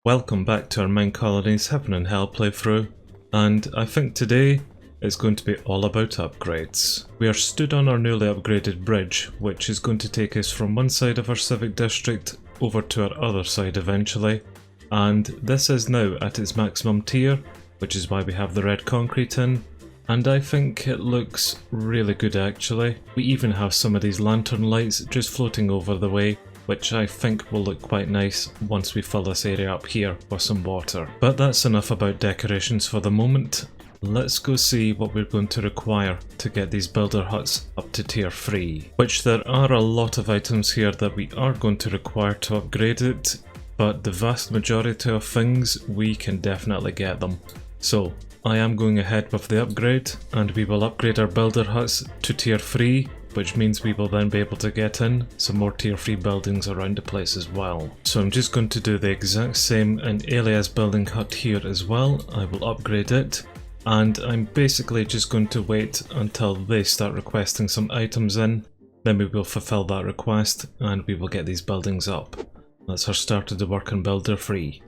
Welcome back to our MineColonies Heaven and Hell playthrough, and I think today it's going to be all about upgrades. We are stood on our newly upgraded bridge, which is going to take us from one side of our civic district over to our other side eventually, and this is now at its maximum tier, which is why we have the red concrete in, and I think it looks really good actually. We even have some of these lantern lights just floating over the way, which I think will look quite nice once we fill this area up here with some water. But that's enough about decorations for the moment. Let's go see what we're going to require to get these builder huts up to tier 3. Which there are a lot of items here that we are going to require to upgrade it, but the vast majority of things we can definitely get them. So I am going ahead with the upgrade, and we will upgrade our builder huts to tier 3, which means we will then be able to get in some more tier 3 buildings around the place as well. So I'm just going to do the exact same in Elia's building hut here as well. I will upgrade it, and I'm basically just going to wait until they start requesting some items in, then we will fulfill that request and we will get these buildings up. That's our start of the work on builder 3.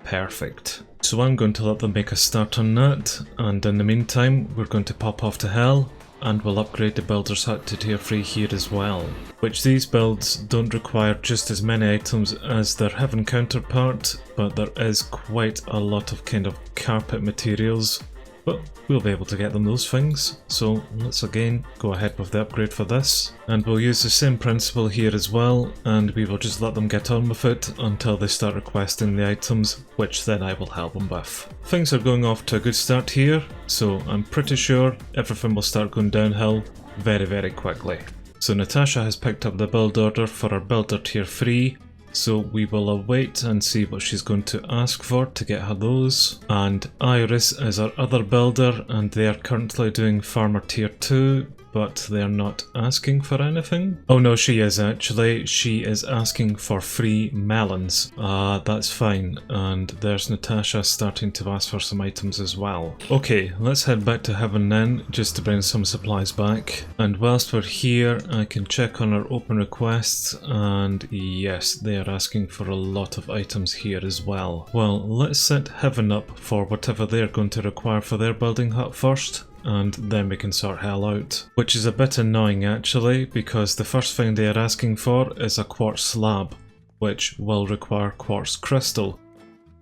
Perfect. So I'm going to let them make a start on that, and in the meantime we're going to pop off to hell and we'll upgrade the builder's hut to tier 3 here as well. Which these builds don't require just as many items as their heaven counterpart, but there is quite a lot of kind of carpet materials, but we'll be able to get them those things. So let's again go ahead with the upgrade for this, and we'll use the same principle here as well, and we will just let them get on with it until they start requesting the items, which then I will help them with. Things are going off to a good start here, so I'm pretty sure everything will start going downhill very quickly. So Natasha has picked up the build order for our builder tier 3, so we will await and see what she's going to ask for to get her those. And Iris is our other builder, and they are currently doing farmer tier 2, but they're not asking for anything. Oh no, she is actually. She is asking for free melons. That's fine. And there's Natasha starting to ask for some items as well. Okay, let's head back to heaven then, just to bring some supplies back. And whilst we're here, I can check on our open requests, and yes, they are asking for a lot of items here as well. Well, let's set heaven up for whatever they're going to require for their building hut first, and then we can sort hell out. Which is a bit annoying actually, because the first thing they are asking for is a quartz slab, which will require quartz crystal.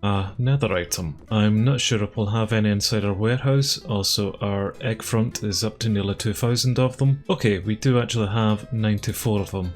Nether item. I'm not sure if we'll have any inside our warehouse. Also, our egg front is up to nearly 2,000 of them. Okay, we do actually have 94 of them.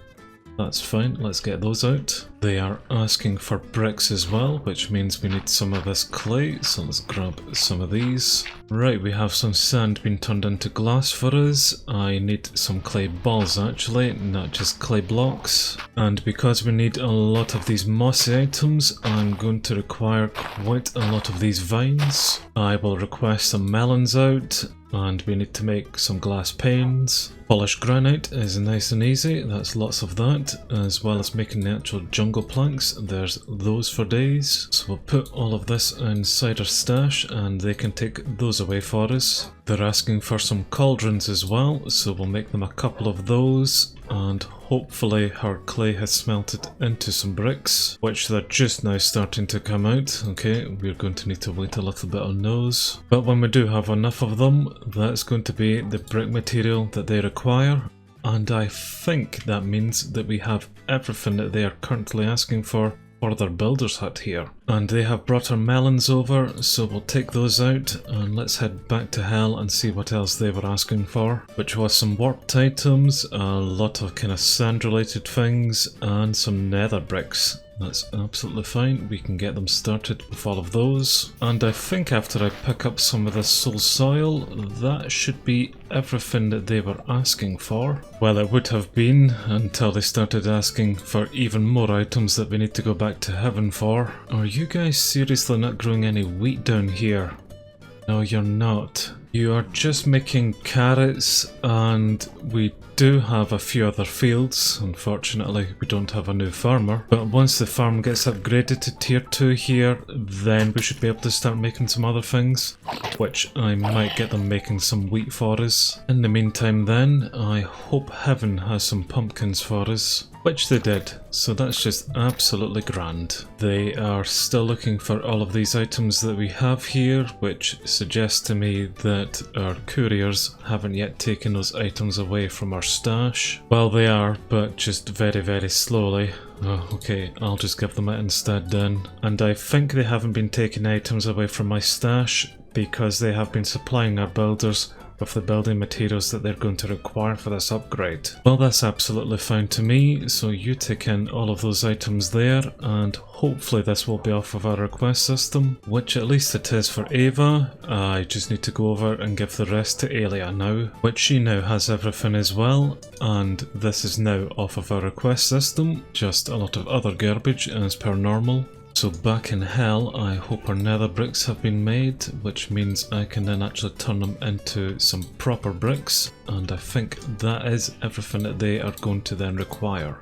That's fine, let's get those out. They are asking for bricks as well, which means we need some of this clay, so let's grab some of these. Right, we have some sand being turned into glass for us. I need some clay balls actually, not just clay blocks. And because we need a lot of these mossy items, I'm going to require quite a lot of these vines. I will request some melons out, and we need to make some glass panes. Polished granite is nice and easy, that's lots of that, as well as making the actual jungle planks. There's those for days. So we'll put all of this inside our stash and they can take those away for us. They're asking for some cauldrons as well, so we'll make them a couple of those, and hopefully her clay has smelted into some bricks, which they're just now starting to come out. Okay, we're going to need to wait a little bit on those. But when we do have enough of them, that's going to be the brick material that they require. And I think that means that we have everything that they are currently asking for their builder's hut here. And they have brought our melons over, so we'll take those out and let's head back to hell and see what else they were asking for, which was some warped items, a lot of kind of sand related things, and some nether bricks. That's absolutely fine, we can get them started with all of those. And I think after I pick up some of this soul soil, that should be everything that they were asking for. Well, it would have been until they started asking for even more items that we need to go back to heaven for. Are you guys seriously not growing any wheat down here? No, you're not. You are just making carrots, and we do have a few other fields. Unfortunately, we don't have a new farmer. But once the farm gets upgraded to tier 2 here, then we should be able to start making some other things, which I might get them making some wheat for us. In the meantime then, I hope heaven has some pumpkins for us. Which they did, so that's just absolutely grand. They are still looking for all of these items that we have here, which suggests to me that our couriers haven't yet taken those items away from our stash. Well, they are, but just very, very slowly. Oh, okay, I'll just give them it instead then. And I think they haven't been taking items away from my stash because they have been supplying our builders with the building materials that they're going to require for this upgrade. Well, that's absolutely fine to me, so you take in all of those items there, and hopefully this will be off of our request system, which at least it is for Ava. I just need to go over and give the rest to Elia now, which she now has everything as well, and this is now off of our request system, just a lot of other garbage as per normal. So back in hell, I hope our nether bricks have been made, which means I can then actually turn them into some proper bricks, and I think that is everything that they are going to then require.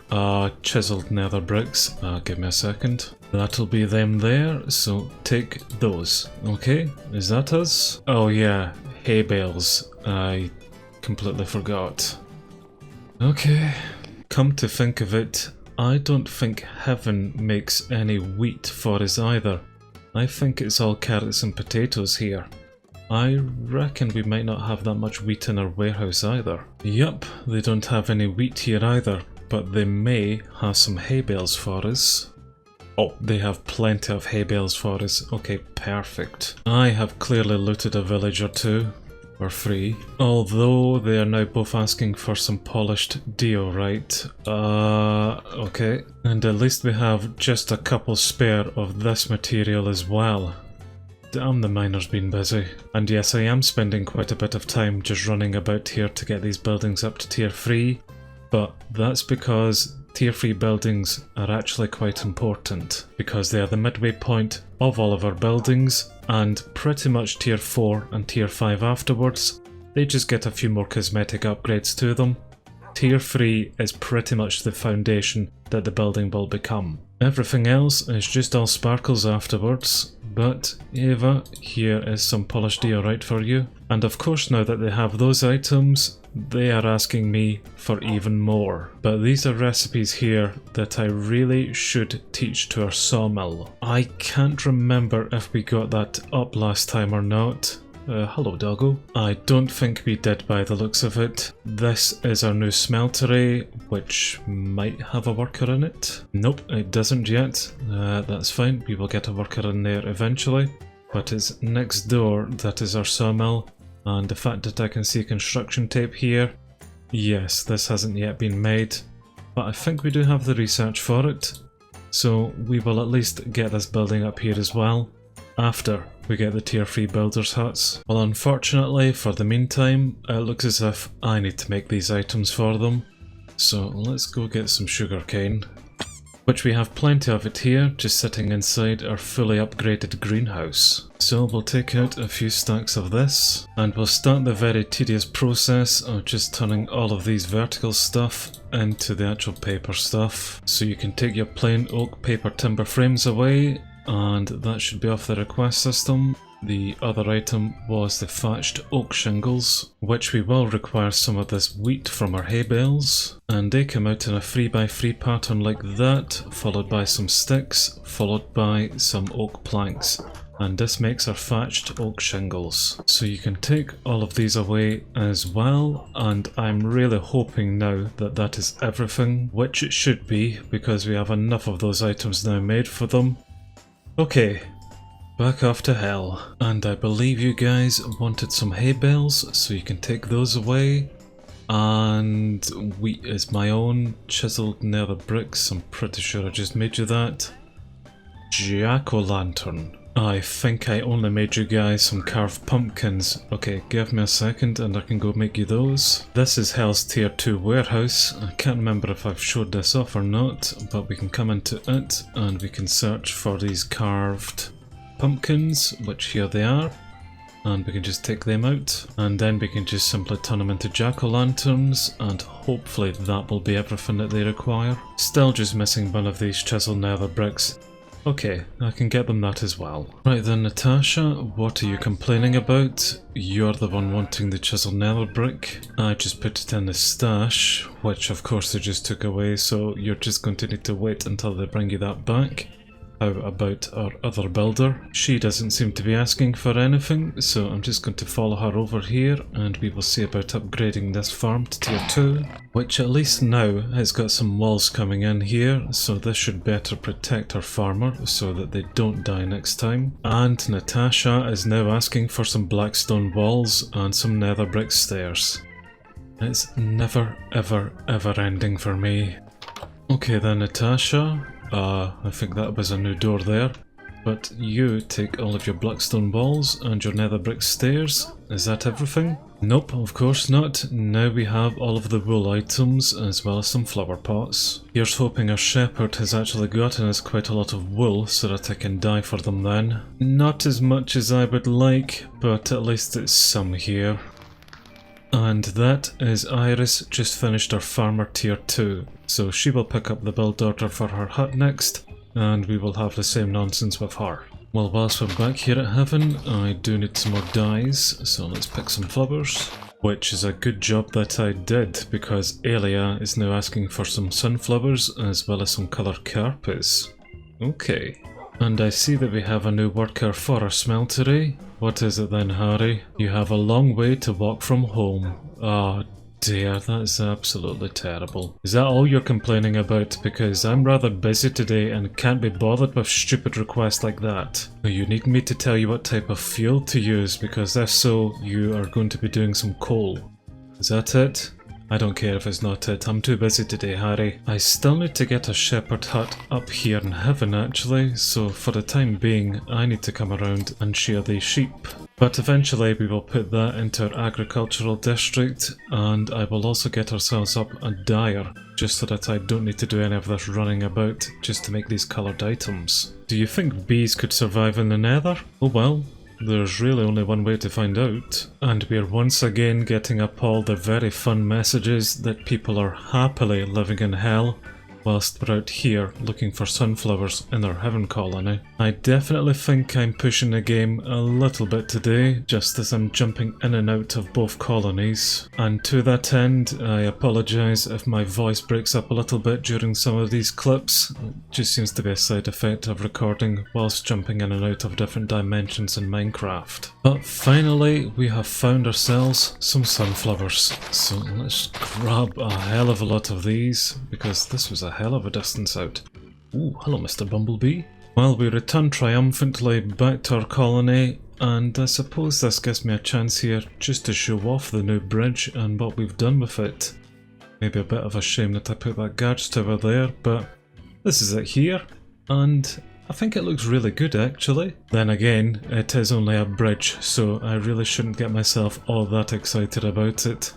Chiseled nether bricks, give me a second. That'll be them there, so take those. Okay, is that us? Oh yeah, hay bales, I completely forgot. Okay, come to think of it, I don't think heaven makes any wheat for us either. I think it's all carrots and potatoes here. I reckon we might not have that much wheat in our warehouse either. Yup, they don't have any wheat here either, but they may have some hay bales for us. Oh, they have plenty of hay bales for us. Okay, perfect. I have clearly looted a village or two. For free. Although they are now both asking for some polished diorite. Okay. And at least we have just a couple spare of this material as well. Damn, the miner's been busy. And yes, I am spending quite a bit of time just running about here to get these buildings up to tier 3. But that's because tier 3 buildings are actually quite important, because they are the midway point of all of our buildings, and pretty much tier 4 and tier 5 afterwards, they just get a few more cosmetic upgrades to them. Tier 3 is pretty much the foundation that the building will become. Everything else is just all sparkles afterwards, but Ava, here is some polished diorite for you. And of course, now that they have those items, they are asking me for even more. But these are recipes here that I really should teach to our sawmill. I can't remember if we got that up last time or not. Hello doggo. I don't think we did by the looks of it. This is our new smeltery, which might have a worker in it. Nope, it doesn't yet. That's fine, we will get a worker in there eventually. But it's next door, that is our sawmill. And the fact that I can see construction tape here, yes, this hasn't yet been made. But I think we do have the research for it. So we will at least get this building up here as well, after we get the tier 3 builders huts. Well, unfortunately, for the meantime, it looks as if I need to make these items for them. So let's go get some sugarcane, which we have plenty of it here, just sitting inside our fully upgraded greenhouse. So we'll take out a few stacks of this, and we'll start the very tedious process of just turning all of these vertical stuff into the actual paper stuff. So you can take your plain oak paper timber frames away, and that should be off the request system. The other item was the thatched oak shingles, which we will require some of this wheat from our hay bales, and they come out in a 3x3 pattern like that, followed by some sticks, followed by some oak planks, and this makes our thatched oak shingles. So you can take all of these away as well, and I'm really hoping now that that is everything, which it should be, because we have enough of those items now made for them. Okay, back off to hell. And I believe you guys wanted some hay bales, so you can take those away. And wheat is my own. Chiseled nether bricks, I'm pretty sure I just made you that. Jack-o'-lantern. I think I only made you guys some carved pumpkins. Okay, give me a second and I can go make you those. This is Hell's tier 2 warehouse. I can't remember if I've showed this off or not, but we can come into it and we can search for these carved pumpkins, which here they are. and we can just take them out, and then we can just simply turn them into jack-o'-lanterns, and hopefully that will be everything that they require. Still just missing one of these chisel nether bricks. Okay, I can get them that as well. Right then, Natasha, what are you complaining about? You're the one wanting the chisel nether brick. I just put it in the stash, which of course they just took away, so you're just going to need to wait until they bring you that back. How about our other builder? She doesn't seem to be asking for anything, so I'm just going to follow her over here and we will see about upgrading this farm to tier 2, which at least now has got some walls coming in here, so this should better protect our farmer so that they don't die next time. And Natasha is now asking for some blackstone walls and some nether brick stairs. It's never ever ever ending for me. Okay then, Natasha. I think that was a new door there, but you take all of your blackstone walls and your nether brick stairs. Is that everything? Nope, of course not. Now we have all of the wool items as well as some flower pots. Here's hoping our shepherd has actually gotten us quite a lot of wool so that I can dye for them then. Not as much as I would like, but at least it's some here. And that is Iris just finished her farmer tier 2, so she will pick up the build order for her hut next, and we will have the same nonsense with her. Well, whilst we're back here at Heaven, I do need some more dyes, so let's pick some flowers. Which is a good job that I did, because Elia is now asking for some sunflowers as well as some coloured carpets. Okay. And I see that we have a new worker for our smeltery. What is it then, Harry? You have a long way to walk from home. Oh dear, that's absolutely terrible. Is that all you're complaining about? Because I'm rather busy today and can't be bothered with stupid requests like that. You need me to tell you what type of fuel to use, because if so, you are going to be doing some coal. Is that it? I don't care if it's not it, I'm too busy today, Harry. I still need to get a shepherd hut up here in Heaven actually, so for the time being I need to come around and shear these sheep. But eventually we will put that into our agricultural district, and I will also get ourselves up a dyer, just so that I don't need to do any of this running about just to make these coloured items. Do you think bees could survive in the nether? Oh well. There's really only one way to find out, and we're once again getting up all the very fun messages that people are happily living in hell, whilst we're out here looking for sunflowers in our Heaven colony. I definitely think I'm pushing the game a little bit today, just as I'm jumping in and out of both colonies, and to that end I apologise if my voice breaks up a little bit during some of these clips. It just seems to be a side effect of recording whilst jumping in and out of different dimensions in Minecraft. But finally we have found ourselves some sunflowers, so let's grab a hell of a lot of these, because this was a hell of a distance out. Ooh, hello Mr. Bumblebee. Well, we return triumphantly back to our colony, and I suppose this gives me a chance here just to show off the new bridge and what we've done with it. Maybe a bit of a shame that I put that guards tower there, but this is it here, and I think it looks really good actually. Then again, it is only a bridge, so I really shouldn't get myself all that excited about it.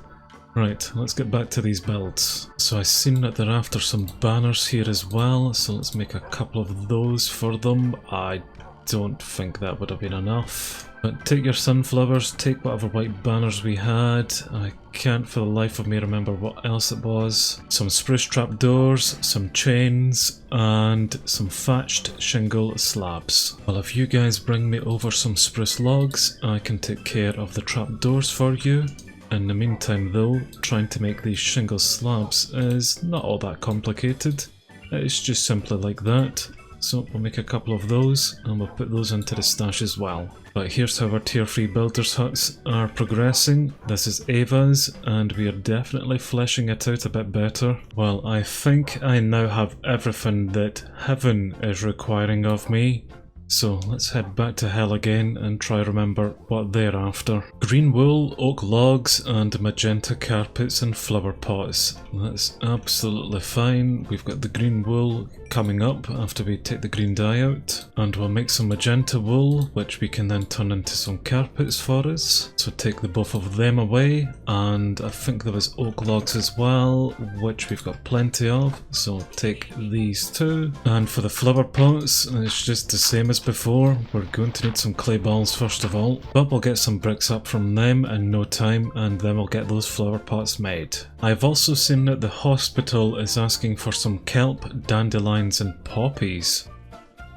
Right, let's get back to these builds. So I've seen that they're after some banners here as well, so let's make a couple of those for them. I don't think that would have been enough. But take your sunflowers, take whatever white banners we had. I can't for the life of me remember what else it was. Some spruce trapdoors, some chains, and some thatched shingle slabs. Well, if you guys bring me over some spruce logs, I can take care of the trapdoors for you. In the meantime though, trying to make these shingle slabs is not all that complicated. It's just simply like that. So we'll make a couple of those and we'll put those into the stash as well. But here's how our tier 3 builders huts are progressing. This is Ava's and we are definitely fleshing it out a bit better. Well, I think I now have everything that Heaven is requiring of me. So let's head back to hell again and try remember what they're after. Green wool, oak logs, and magenta carpets and flower pots. That's absolutely fine. We've got the green wool coming up after we take the green dye out. And we'll make some magenta wool, which we can then turn into some carpets for us. So take the both of them away. And I think there was oak logs as well, which we've got plenty of. So take these two. And for the flower pots, it's just the same as as before, we're going to need some clay balls first of all, but we'll get some bricks up from them in no time, and then we'll get those flower pots made. I've also seen that the hospital is asking for some kelp, dandelions and poppies.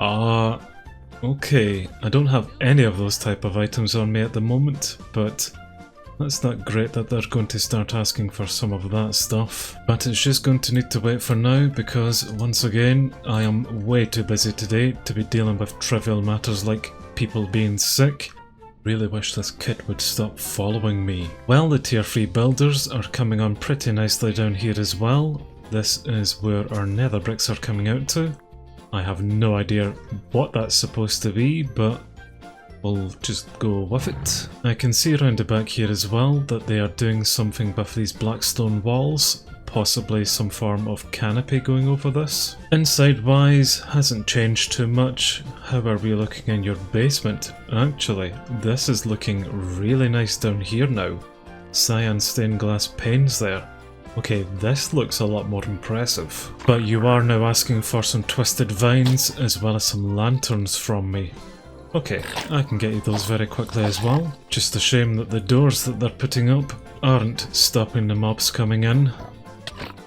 Okay, I don't have any of those type of items on me at the moment, but that's not great that they're going to start asking for some of that stuff. But it's just going to need to wait for now, because once again, I am way too busy today to be dealing with trivial matters like people being sick. Really wish this kid would stop following me. Well, the tier 3 builders are coming on pretty nicely down here as well. This is where our nether bricks are coming out to. I have no idea what that's supposed to be, but we'll just go with it. I can see around the back here as well that they are doing something with these black stone walls, possibly some form of canopy going over this. Inside wise, hasn't changed too much. How are we looking in your basement? Actually, this is looking really nice down here now. Cyan stained glass panes there. Okay, this looks a lot more impressive. But you are now asking for some twisted vines as well as some lanterns from me. Okay, I can get you those very quickly as well. Just a shame that the doors that they're putting up aren't stopping the mobs coming in.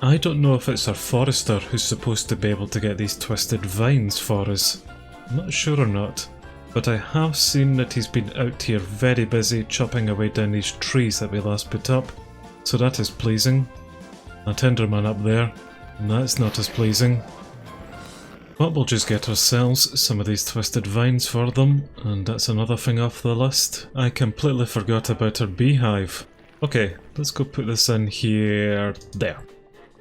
I don't know if it's our forester who's supposed to be able to get these twisted vines for us. I'm not sure or not, but I have seen that he's been out here very busy chopping away down these trees that we last put up, so that is pleasing. A Tenderman up there, and that's not as pleasing. But we'll just get ourselves some of these twisted vines for them, and that's another thing off the list. I completely forgot about our beehive. Okay, let's go put this in here, there.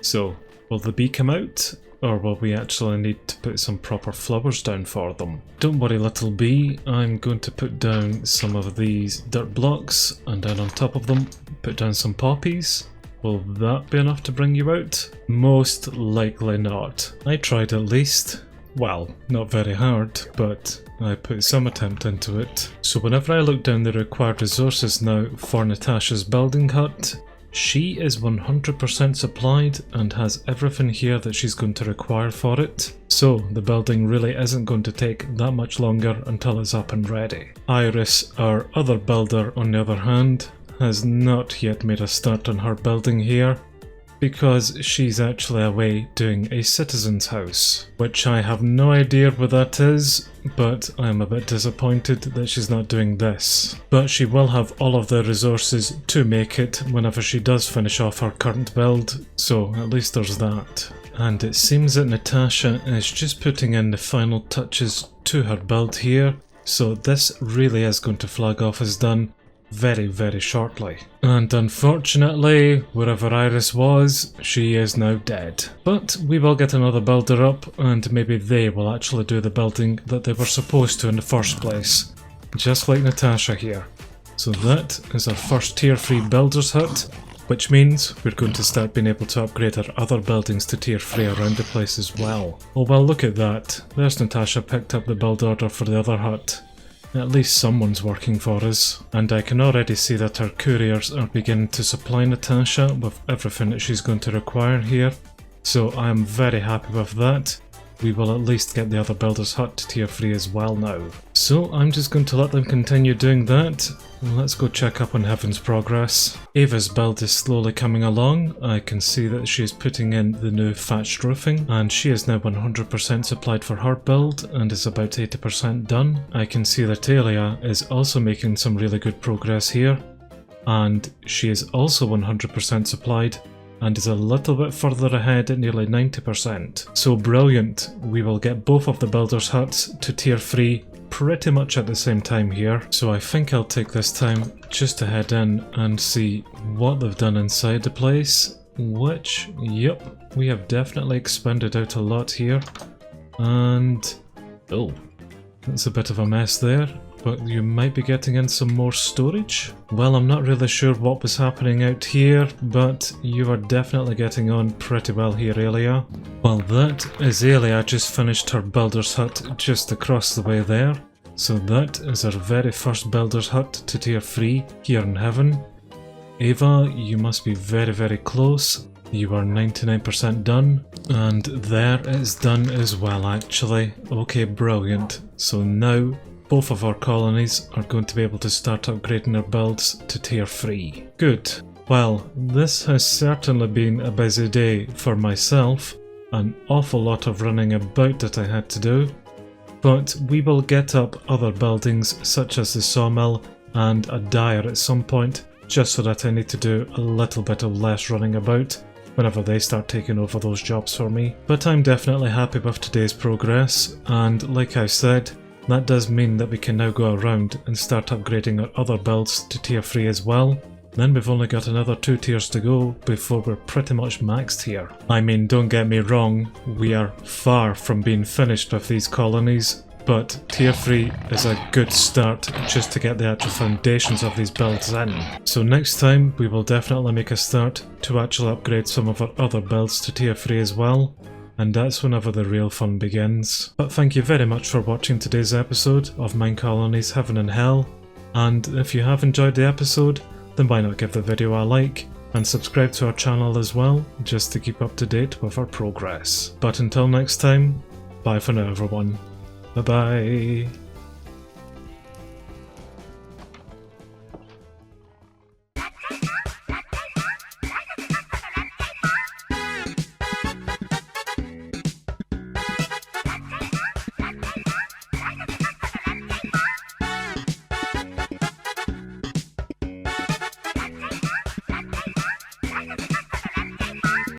So, will the bee come out, or will we actually need to put some proper flowers down for them? Don't worry little bee, I'm going to put down some of these dirt blocks, and then on top of them, put down some poppies. Will that be enough to bring you out? Most likely not. I tried at least. Well, not very hard, but I put some attempt into it. So whenever I look down the required resources now for Natasha's building hut, she is 100% supplied and has everything here that she's going to require for it. So the building really isn't going to take that much longer until it's up and ready. Iris, our other builder, on the other hand, has not yet made a start on her building here, because she's actually away doing a citizen's house, which I have no idea what that is, but I'm a bit disappointed that she's not doing this. But she will have all of the resources to make it whenever she does finish off her current build, so at least there's that. And it seems that Natasha is just putting in the final touches to her build here, so this really is going to flag off as done very, very shortly. And unfortunately, wherever Iris was, she is now dead. But we will get another builder up, and maybe they will actually do the building that they were supposed to in the first place. Just like Natasha here. So that is our first tier 3 builder's hut, which means we're going to start being able to upgrade our other buildings to tier 3 around the place as well. Oh well, look at that. There's Natasha picked up the build order for the other hut. At least someone's working for us, and I can already see that our couriers are beginning to supply Natasha with everything that she's going to require here, so I am very happy with that. We will at least get the other builder's hut to tier 3 as well now. So I'm just going to let them continue doing that. Let's go check up on Heaven's progress. Ava's build is slowly coming along. I can see that she is putting in the new thatched roofing, and she is now 100% supplied for her build and is about 80% done. I can see that Alia is also making some really good progress here, and she is also 100% supplied and is a little bit further ahead at nearly 90%. So brilliant, we will get both of the builders' huts to tier 3 pretty much at the same time here. So I think I'll take this time just to head in and see what they've done inside the place, which, yep, we have definitely expanded out a lot here. And, oh, that's a bit of a mess there. But you might be getting in some more storage? Well, I'm not really sure what was happening out here, but you are definitely getting on pretty well here, Alia. Well, that is Alia just finished her builder's hut just across the way there. So that is our very first builder's hut to tier 3 here in Heaven. Ava, you must be very, very close. You are 99% done, and there it's done as well actually. Okay, brilliant. So now both of our colonies are going to be able to start upgrading their builds to tier 3. Good. Well, this has certainly been a busy day for myself, an awful lot of running about that I had to do, but we will get up other buildings such as the sawmill and a dyer at some point, just so that I need to do a little bit of less running about whenever they start taking over those jobs for me. But I'm definitely happy with today's progress, and like I said, that does mean that we can now go around and start upgrading our other builds to tier 3 as well. Then we've only got another 2 tiers to go before we're pretty much maxed here. I mean, don't get me wrong, we are far from being finished with these colonies, but tier 3 is a good start just to get the actual foundations of these builds in. So next time we will definitely make a start to actually upgrade some of our other builds to tier 3 as well, and that's whenever the real fun begins. But thank you very much for watching today's episode of MineColonies Heaven and Hell, and if you have enjoyed the episode, then why not give the video a like and subscribe to our channel as well, just to keep up to date with our progress. But until next time, bye for now everyone. Bye bye.